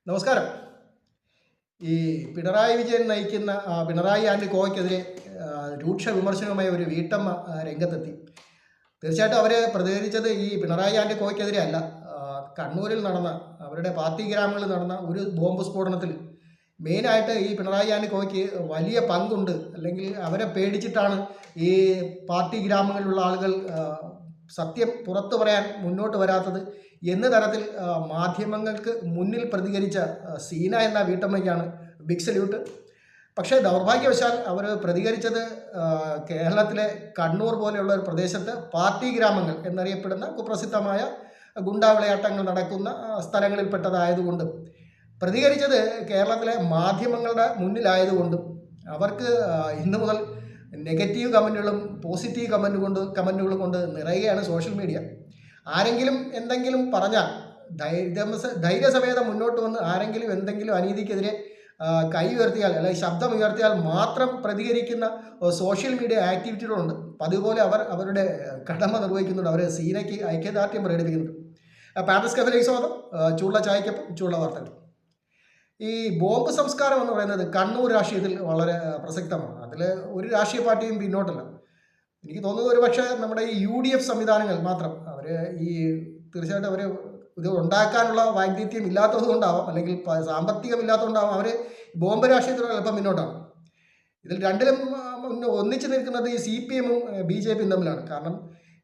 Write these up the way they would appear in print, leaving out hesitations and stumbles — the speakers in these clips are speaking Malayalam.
നമസ്കാരം. ഈ പിണറായി വിജയൻ നയിക്കുന്ന പിണറായി ആൻഡ് കോയ്ക്കെതിരെ രൂക്ഷ വിമർശനവുമായി ഒരു വീട്ടമ്മ രംഗത്തെത്തി. തീർച്ചയായിട്ടും അവർ പ്രതികരിച്ചത് ഈ പിണറായി ആൻഡ് കോയ്ക്കെതിരെ അല്ല. കണ്ണൂരിൽ നടന്ന അവരുടെ പാർട്ടി ഗ്രാമങ്ങളിൽ നടന്ന ഒരു ബോംബ് സ്ഫോടനത്തിൽ മെയിനായിട്ട് ഈ പിണറായി ആൻഡ് കോയ്ക്ക് വലിയ പങ്കുണ്ട്, അല്ലെങ്കിൽ അവരെ പേടിച്ചിട്ടാണ് ഈ പാർട്ടി ഗ്രാമങ്ങളിലുള്ള ആളുകൾ സത്യം പുറത്തു പറയാൻ മുന്നോട്ട് വരാത്തത് എന്ന തരത്തിൽ മാധ്യമങ്ങൾക്ക് മുന്നിൽ പ്രതികരിച്ച സീന എന്ന വീട്ടമ്മയ്ക്കാണ് ബിഗ് സല്യൂട്ട്. പക്ഷേ ദൗർഭാഗ്യവശാൽ അവർ പ്രതികരിച്ചത് കേരളത്തിലെ കണ്ണൂർ പോലെയുള്ള ഒരു പ്രദേശത്ത് പാർട്ടി ഗ്രാമങ്ങൾ എന്നറിയപ്പെടുന്ന കുപ്രസിദ്ധമായ ഗുണ്ടാ വിളയാട്ടങ്ങൾ നടക്കുന്ന സ്ഥലങ്ങളിൽപ്പെട്ടതായതുകൊണ്ടും പ്രതികരിച്ചത് കേരളത്തിലെ മാധ്യമങ്ങളുടെ മുന്നിലായതുകൊണ്ടും അവർക്ക് ഇന്നു മുതൽ നെഗറ്റീവ് കമൻറ്റുകളും പോസിറ്റീവ് കമൻറ്റുകളും കൊണ്ട് നിറയുകയാണ് സോഷ്യൽ മീഡിയ. ആരെങ്കിലും എന്തെങ്കിലും പറഞ്ഞാൽ ധൈര്യസമേതം മുന്നോട്ട് വന്ന് ആരെങ്കിലും എന്തെങ്കിലും അനീതിക്കെതിരെ കൈ ഉയർത്തിയാൽ അല്ലെങ്കിൽ ശബ്ദം ഉയർത്തിയാൽ മാത്രം പ്രതികരിക്കുന്ന സോഷ്യൽ മീഡിയ ആക്ടിവിറ്റികളുണ്ട്. അതുപോലെ അവർ അവരുടെ കടമ നിർവഹിക്കുന്നുണ്ട്. അവർ സീനയ്ക്ക് ഐക്യദാർഢ്യം പ്രകടിപ്പിക്കുന്നുണ്ട്. പാരഡൈസ് കഫേയിലേക്ക് സ്വാഗതം. ചൂടുള്ള ചായക്കൊപ്പം ചൂടുള്ള വാർത്തകൾ. ഈ ബോംബ് സംസ്കാരം എന്ന് പറയുന്നത് കണ്ണൂർ രാഷ്ട്രീയത്തിൽ വളരെ പ്രസക്തമാണ്. അതിൽ ഒരു രാഷ്ട്രീയ പാർട്ടിയും പിന്നോട്ടല്ല. എനിക്ക് തോന്നുന്നത് ഒരു പക്ഷേ നമ്മുടെ ഈ UDF സംവിധാനങ്ങൾ മാത്രം അവർ ഈ തീർച്ചയായിട്ടും അവർ ഇത് ഉണ്ടാക്കാനുള്ള വൈദഗ്ധ്യം ഇല്ലാത്തത് കൊണ്ടാവാം, അല്ലെങ്കിൽ സാമ്പത്തികം ഇല്ലാത്തതുകൊണ്ടാവാം അവർ ബോംബ് രാഷ്ട്രീയത്തിലുള്ള എളുപ്പം മുന്നോട്ടാണ്. ഇതിൽ രണ്ടിലും ഒന്നിച്ചു നിൽക്കുന്നത് ഈ CPM-ഉം BJP-യും തമ്മിലാണ്. കാരണം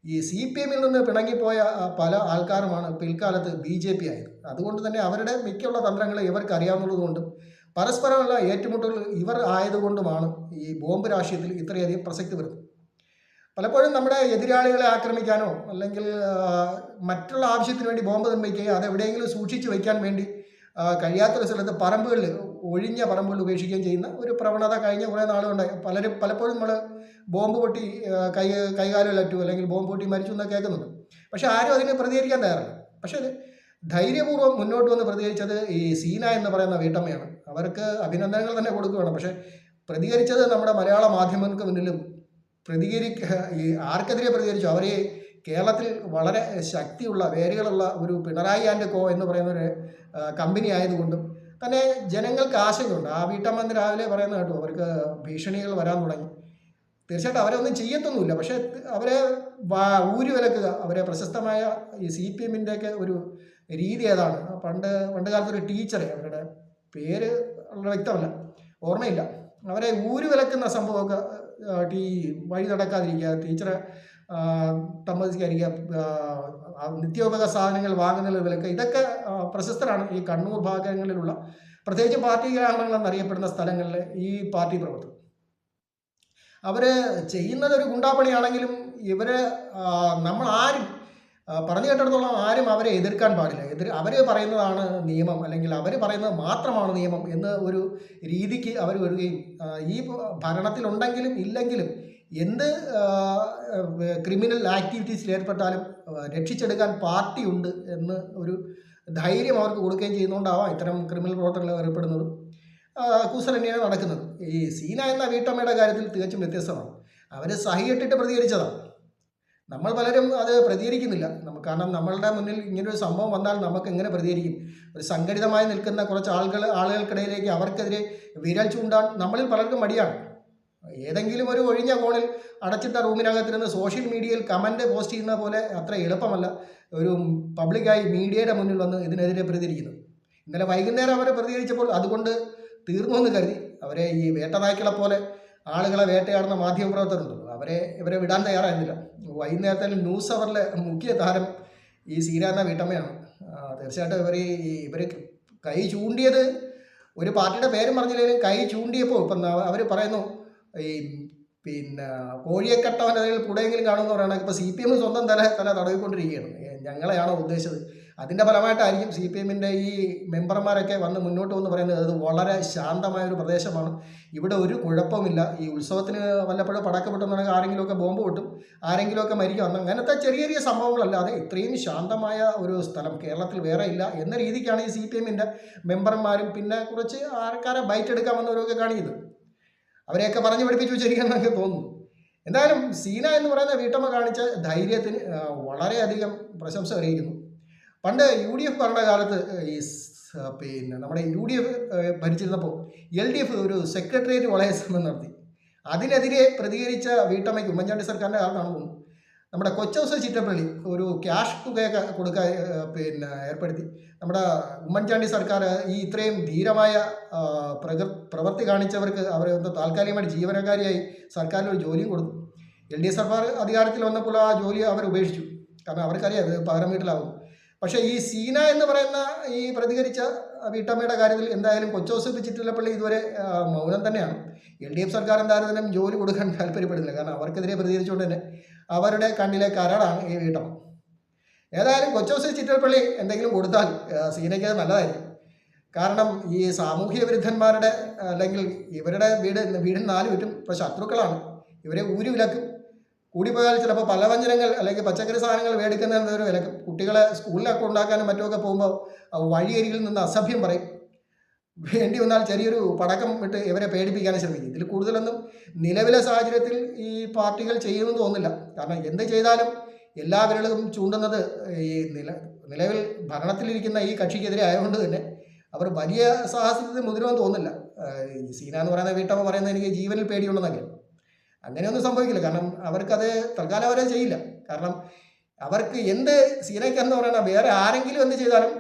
ഈ CPM-ൽ നിന്ന് പിണങ്ങിപ്പോയ പല ആൾക്കാരുമാണ് പിൽക്കാലത്ത് BJP ആയത്. അതുകൊണ്ട് തന്നെ അവരുടെ മിക്കുള്ള തന്ത്രങ്ങൾ ഇവർക്ക് അറിയാവുന്നതുകൊണ്ടും പരസ്പരമുള്ള ഏറ്റുമുട്ടലുകൾ ഇവർ ആയതുകൊണ്ടുമാണ് ഈ ബോംബ് രാഷ്ട്രീയത്തിൽ ഇത്രയധികം പ്രസക്തി വരുന്നത്. പലപ്പോഴും നമ്മുടെ എതിരാളികളെ ആക്രമിക്കാനോ അല്ലെങ്കിൽ മറ്റുള്ള ആവശ്യത്തിന് വേണ്ടി ബോംബ് നിർമ്മിക്കുകയോ അതെവിടെയെങ്കിലും സൂക്ഷിച്ചു വയ്ക്കാൻ വേണ്ടി കഴിയാത്തൊരു സ്ഥലത്ത് ഒഴിഞ്ഞ പറമ്പുകളിൽ ഉപേക്ഷിക്കുകയും ചെയ്യുന്ന ഒരു പ്രവണത കഴിഞ്ഞ കുറേ നാളുണ്ടായി. പലപ്പോഴും നമ്മൾ ബോംബ് പൊട്ടി കൈകാലുകളറ്റു അല്ലെങ്കിൽ ബോംബ് പൊട്ടി മരിച്ചു എന്നൊക്കെ കേൾക്കുന്നുണ്ട്. പക്ഷേ ആരും അതിന് പ്രതികരിക്കാൻ തയ്യാറല്ല. പക്ഷേ അത് ധൈര്യപൂർവ്വം മുന്നോട്ട് വന്ന് പ്രതികരിച്ചത് ഈ സീന എന്ന് പറയുന്ന വീട്ടമ്മയാണ്. അവർക്ക് അഭിനന്ദനങ്ങൾ തന്നെ കൊടുക്കുകയാണ്. പക്ഷേ പ്രതികരിച്ചത് നമ്മുടെ മലയാള മാധ്യമങ്ങൾക്ക് മുന്നിലും ഈ ആർക്കെതിരെ പ്രതികരിച്ചു? അവരെ കേരളത്തിൽ വളരെ ശക്തിയുള്ള വേരുകളുള്ള ഒരു പിണറായി ആൻഡ് കോ എന്ന് പറയുന്ന ഒരു കമ്പനി ആയതുകൊണ്ടും തന്നെ ജനങ്ങൾക്ക് ആശങ്കയുണ്ട്. ആ വീട്ടമ്മ എന്ന് രാവിലെ പറയുന്ന കേട്ടു അവർക്ക് ഭീഷണികൾ വരാൻ തുടങ്ങി. തീർച്ചയായിട്ടും അവരൊന്നും ചെയ്യത്തൊന്നുമില്ല. പക്ഷേ അവരെ ഊരുവിലക്കുക, അവരെ പ്രശസ്തമായ ഈ CPM-ൻ്റെയൊക്കെ ഒരു രീതി ഏതാണ്? പണ്ട് കാലത്തൊരു ടീച്ചറെ, അവരുടെ പേര് വളരെ വ്യക്തമല്ല, ഓർമ്മയില്ല, അവരെ ഊരുവിലക്കുന്ന സംഭവമൊക്കെ വഴി നടക്കാതിരിക്കുക, ടീച്ചറെ താമസിക്കാതിരിക്കുക, നിത്യോപയോഗ സാധനങ്ങൾ വാങ്ങുന്നതിൽ വിലക്ക്, ഇതൊക്കെ പ്രശസ്തരാണ് ഈ കണ്ണൂർ ഭാഗങ്ങളിലുള്ള പ്രത്യേകിച്ച് പാർട്ടി ഗ്രാമങ്ങൾ എന്നറിയപ്പെടുന്ന സ്ഥലങ്ങളിലെ ഈ പാർട്ടി പ്രവർത്തകർ. അവർ ചെയ്യുന്നത് ഒരു ഗുണ്ടാപ്പണിയാണെങ്കിലും നമ്മൾ ആരും പറഞ്ഞു കേട്ടിടത്തോളം ആരും അവരെ എതിർക്കാൻ പാടില്ല. അവർ പറയുന്നതാണ് നിയമം, അല്ലെങ്കിൽ അവർ പറയുന്നത് മാത്രമാണ് നിയമം എന്ന ഒരു രീതിക്ക് അവർ വരികയും ഈ ഭരണത്തിലുണ്ടെങ്കിലും ഇല്ലെങ്കിലും എന്ത് ക്രിമിനൽ ആക്ടിവിറ്റീസിൽ ഏർപ്പെട്ടാലും രക്ഷിച്ചെടുക്കാൻ പാർട്ടിയുണ്ട് എന്ന് ഒരു ധൈര്യം അവർക്ക് കൊടുക്കുകയും ചെയ്യുന്നതുകൊണ്ടാവാം ഇത്തരം ക്രിമിനൽ പ്രവർത്തനങ്ങൾ ഏർപ്പെടുന്നത് കൂസലന്യാണ് നടക്കുന്നത്. ഈ സീന എന്ന വീട്ടമ്മയുടെ കാര്യത്തിൽ തികച്ചും വ്യത്യസ്തമാണ്. അവർ സഹിയിട്ടിട്ട് പ്രതികരിച്ചതാണ്. നമ്മൾ പലരും അത് പ്രതികരിക്കുന്നില്ല. കാരണം നമ്മളുടെ മുന്നിൽ ഇങ്ങനൊരു സംഭവം വന്നാൽ നമുക്ക് എങ്ങനെ പ്രതികരിക്കും? ഒരു സംഘടിതമായി നിൽക്കുന്ന കുറച്ച് ആളുകൾക്കിടയിലേക്ക് അവർക്കെതിരെ വിരൽ ചൂണ്ടാൻ നമ്മളിൽ പലർക്കും മടിയാണ്. ഏതെങ്കിലും ഒരു ഒഴിഞ്ഞ കോണിൽ അടച്ചിട്ട റൂമിനകത്തിരുന്ന് സോഷ്യൽ മീഡിയയിൽ കമൻറ്റ് പോസ്റ്റ് ചെയ്യുന്ന പോലെ അത്ര എളുപ്പമല്ല ഒരു പബ്ലിക്കായി മീഡിയയുടെ മുന്നിൽ വന്ന് ഇതിനെതിരെ പ്രതികരിക്കുന്നത്. ഇന്നലെ വൈകുന്നേരം അവർ പ്രതികരിച്ചപ്പോൾ അതുകൊണ്ട് തീർന്നു എന്ന് കരുതി അവരെ ഈ വേട്ടനായ്ക്കളെ പോലെ ആളുകളെ വേട്ടയാടുന്ന മാധ്യമപ്രവർത്തകരുണ്ടല്ലോ, ഇവരെ വിടാൻ തയ്യാറായിരുന്നില്ല. വൈകുന്നേരത്തെ ന്യൂസ് അവറിലെ മുഖ്യ താരം ഈ സീന എന്ന വീട്ടമ്മയാണ്. തീർച്ചയായിട്ടും ഇവർ കൈ ചൂണ്ടിയത് ഒരു പാർട്ടിയുടെ പേരും പറഞ്ഞില്ലെങ്കിലും കൈ ചൂണ്ടിയപ്പോൾ ഇപ്പം അവർ പറയുന്നു ഈ കോഴിയെക്കട്ടവൻ്റെ പുടയെങ്കിലും കാണുമെന്ന് പറയുന്നത്. ഇപ്പോൾ CPM സ്വന്തം തല തടവിക്കൊണ്ടിരിക്കുകയാണ്. ഞങ്ങളെയാണോ ഉദ്ദേശിച്ചത്? അതിൻ്റെ ഫലമായിട്ടായിരിക്കും CPM-ൻ്റെ ഈ മെമ്പർമാരൊക്കെ വന്ന് മുന്നോട്ട് വന്ന് പറയുന്നത് അത് വളരെ ശാന്തമായൊരു പ്രദേശമാണ്, ഇവിടെ ഒരു കുഴപ്പമില്ല. ഈ ഉത്സവത്തിന് വല്ലപ്പോഴും പടക്കം പൊട്ടുന്നുണ്ടെങ്കിൽ ആരെങ്കിലുമൊക്കെ ബോംബ് പൊട്ടും, ആരെങ്കിലുമൊക്കെ മരിക്കും, അങ്ങനത്തെ ചെറിയ സംഭവങ്ങളല്ലാതെ ഇത്രയും ശാന്തമായ ഒരു സ്ഥലം കേരളത്തിൽ വേറെ ഇല്ല എന്ന രീതിക്കാണ് ഈ CPM-ൻ്റെ മെമ്പർമാരും പിന്നെ കുറച്ച് ആൾക്കാരെ ബൈറ്റ് എടുക്കാമെന്നവരൊക്കെ കാണിക്കുന്നത്. അവരെയൊക്കെ പറഞ്ഞു പഠിപ്പിച്ചു വെച്ചിരിക്കുന്നതൊക്കെ തോന്നുന്നു. എന്തായാലും സീന എന്ന് പറയുന്ന വീട്ടമ്മ കാണിച്ച ധൈര്യത്തിന് വളരെയധികം പ്രശംസ അറിയിക്കുന്നു. പണ്ട് UDF ഭരണകാലത്ത് ഈ പിന്നെ നമ്മുടെ UDF ഭരിച്ചിരുന്നപ്പോൾ LDF ഒരു സെക്രട്ടേറിയറ്റ് വളയ ശ്രമം നടത്തി. അതിനെതിരെ പ്രതികരിച്ച വീട്ടമ്മയ്ക്ക് ഉമ്മൻചാണ്ടി സർക്കാരിൻ്റെ കാലത്താണ് തോന്നുന്നു നമ്മുടെ കൊച്ചൗസ് ചിറ്റപ്പള്ളി ഒരു ക്യാഷ് തുകയൊക്കെ കൊടുക്കാൻ പിന്നെ ഏർപ്പെടുത്തി. നമ്മുടെ ഉമ്മൻചാണ്ടി സർക്കാർ ഈ ഇത്രയും ധീരമായ പ്രവൃത്തി കാണിച്ചവർക്ക് അവരെ ഒന്ന് താൽക്കാലികമായിട്ട് ജീവനക്കാരിയായി സർക്കാരിൽ ഒരു ജോലിയും കൊടുത്തു. LDF സർക്കാർ അധികാരത്തിൽ വന്നപ്പോൾ ആ ജോലി അവർ ഉപേക്ഷിച്ചു. കാരണം അവർക്കറിയാം അത് പകരം വീട്ടിലാവും. പക്ഷേ ഈ സീന എന്ന് പറയുന്ന ഈ പ്രതികരിച്ച വീട്ടമ്മയുടെ കാര്യത്തിൽ എന്തായാലും കൊച്ചൗസ് ചിറ്റപ്പള്ളി ഇതുവരെ മൗനം തന്നെയാണ്. LDF സർക്കാർ എന്തായാലും തന്നെ ജോലി കൊടുക്കാൻ താല്പര്യപ്പെടുന്നില്ല. കാരണം അവർക്കെതിരെ പ്രതികരിച്ചുകൊണ്ട് തന്നെ അവരുടെ കണ്ണിലെ കരടാണ് ഈ വീട്ടമ്മ. ഏതായാലും കൊച്ചൗസ് ചിറ്റപ്പള്ളി എന്തെങ്കിലും കൊടുത്താൽ സീനയ്ക്ക് നല്ലതായിരിക്കും. കാരണം ഈ സാമൂഹ്യ വിരുദ്ധന്മാരുടെ അല്ലെങ്കിൽ ഇവരുടെ വീടിന് 4 ചുറ്റും ഇപ്പോൾ ശത്രുക്കളാണ്. ഇവരെ ഊരി വിലക്കും. കൂടിപ്പോയാൽ ചിലപ്പോൾ പലവ്യഞ്ജനങ്ങൾ അല്ലെങ്കിൽ പച്ചക്കറി സാധനങ്ങൾ മേടിക്കുന്നതിന് വിലക്കും. കുട്ടികളെ സ്കൂളിലൊക്കെ ഉണ്ടാക്കാനും മറ്റുമൊക്കെ പോകുമ്പോൾ വഴിയരികിൽ നിന്ന് അസഭ്യം പറയും. വേണ്ടി വന്നാൽ ചെറിയൊരു പടക്കം വിട്ട് ഇവരെ പേടിപ്പിക്കാനും ശ്രമിക്കും. ഇതിൽ കൂടുതലൊന്നും നിലവിലെ സാഹചര്യത്തിൽ ഈ പാർട്ടികൾ ചെയ്യുമെന്ന് തോന്നുന്നില്ല. കാരണം എന്ത് ചെയ്താലും എല്ലാ വിരളും ചൂണ്ടുന്നത് ഈ നിലവിൽ ഭരണത്തിലിരിക്കുന്ന ഈ കക്ഷിക്കെതിരെ ആയതുകൊണ്ട് തന്നെ അവർ വലിയ സാഹസത്തിൽ മുതിരുമെന്ന് തോന്നുന്നില്ല. സീന എന്ന് പറയുന്ന വീട്ടമ്മ പറയുന്നത് എനിക്ക് ജീവനിൽ പേടിയുണ്ടെന്നൊക്കെയാണ്. അങ്ങനെയൊന്നും സംഭവിക്കില്ല. കാരണം അവർക്കത് തൽക്കാലം അവരെ ചെയ്യില്ല. കാരണം അവർക്ക് എന്ത് സീനയ്ക്കെന്ന് പറയുന്നത് വേറെ ആരെങ്കിലും എന്ത് ചെയ്താലും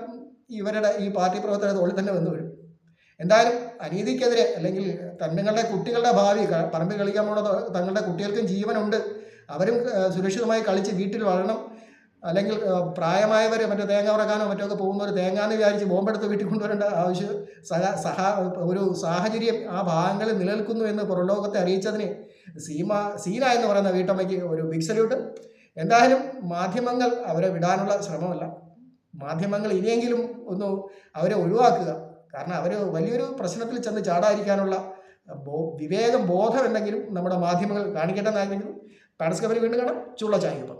ഇവരുടെ ഈ പാർട്ടി പ്രവർത്തകരുടെ തോളിൽ തന്നെ വന്നു വീഴും. എന്തായാലും അനീതിക്കെതിരെ അല്ലെങ്കിൽ തങ്ങളുടെ കുട്ടികളുടെ ഭാവി പറമ്പിൽ കളിക്കാൻ പോകുന്ന തങ്ങളുടെ കുട്ടികൾക്കും ജീവനുണ്ട്. അവരും സുരക്ഷിതമായി കളിച്ച് വീട്ടിൽ വളരണം. അല്ലെങ്കിൽ പ്രായമായവർ മറ്റേ തേങ്ങ ഉറക്കാനോ മറ്റോ പോകുന്നവർ തേങ്ങാന്ന് വിചാരിച്ച് ബോംബെടുത്ത് വീട്ടിൽ കൊണ്ടുവരേണ്ട ആവശ്യം ഒരു സാഹചര്യം ആ ഭാഗങ്ങളിൽ നിലനിൽക്കുന്നു എന്ന് പുറംലോകത്തെ അറിയിച്ചതിന് സീന എന്ന് പറയുന്ന വീട്ടമ്മയ്ക്ക് ഒരു ബിഗ് സല്യൂട്ട്. എന്തായാലും മാധ്യമങ്ങൾ അവരെ വിടാനുള്ള ശ്രമമല്ല. മാധ്യമങ്ങൾ ഇനിയെങ്കിലും ഒന്ന് അവരെ ഒഴിവാക്കുക. കാരണം അവർ വലിയൊരു പ്രശ്നത്തിൽ ചെന്ന് ചാടാതിരിക്കാനുള്ള ബോധം എന്തെങ്കിലും നമ്മുടെ മാധ്യമങ്ങൾ കാണിക്കട്ടെ എന്നായിരുന്നു. പാഡ്സ് കവറി വീണ്ടും കാണാം. ചുള്ള ചായപ്പം.